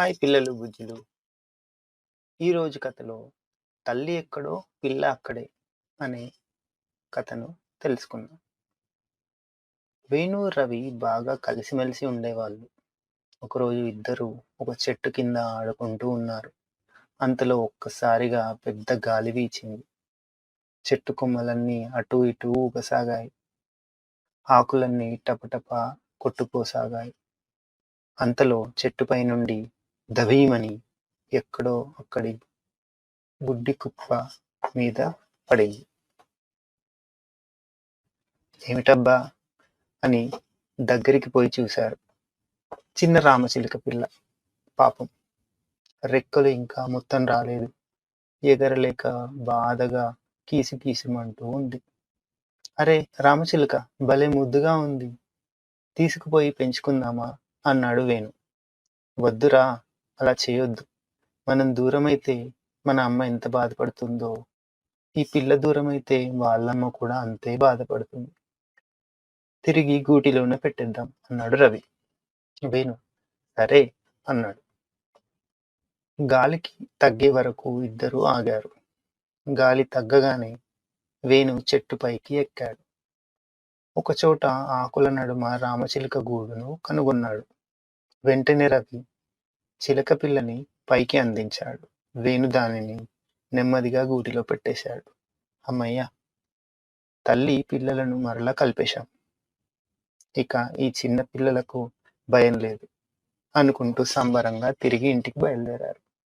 Hi పిల్లలు బుజ్జులు. ఈరోజు కథలో తల్లి ఎక్కడో పిల్ల అక్కడే అనే కథను తెలుసుకుందాం. వేణు, రవి బాగా కలిసిమెలిసి ఉండేవాళ్ళు. ఒకరోజు ఇద్దరూ ఒక చెట్టు కింద ఆడుకుంటూ ఉన్నారు. అంతలో ఒక్కసారిగా పెద్ద గాలి వీచింది. చెట్టు కొమ్మలన్నీ అటూ ఇటూ ఊగసాగాయి. ఆకులన్నీ టపటప కొట్టుకోసాగాయి. అంతలో చెట్టుపై నుండి దభీమని ఎక్కడో అక్కడి గుడ్డి కుప్ప మీద పడింది. ఏమిటబ్బా అని దగ్గరికి పోయి చూశారు. చిన్న రామచిలుక పిల్ల. పాపం రెక్కలు ఇంకా మొత్తం రాలేదు. ఎగరలేక బాధగా కీసుమంటూ ఉంది. అరే రామచిలుక, భలే ముద్దుగా ఉంది, తీసుకుపోయి పెంచుకుందామా అన్నాడు వేణు. వద్దురా, అలా చేయొద్దు. మనం దూరమైతే మన అమ్మ ఎంత బాధపడుతుందో, ఈ పిల్ల దూరమైతే వాళ్ళమ్మ కూడా అంతే బాధపడుతుంది. తిరిగి గూటిలోనే పెట్టేద్దాం అన్నాడు రవి. వేణు సరే అన్నాడు. గాలికి తగ్గే వరకు ఇద్దరూ ఆగారు. గాలి తగ్గగానే వేణు చెట్టు పైకి ఎక్కాడు. ఒకచోట ఆకుల నడుమ రామచిలుక గూడును కనుగొన్నాడు. వెంటనే రవి చిలక పిల్లని పైకి అందించాడు. వేణు దానిని నెమ్మదిగా గూటిలో పెట్టేశాడు. అమ్మయ్య, తల్లి పిల్లలను మరలా కలిపేశాం. ఇక ఈ చిన్న పిల్లలకు భయం లేదు అనుకుంటూ సంబరంగా తిరిగి ఇంటికి బయలుదేరారు.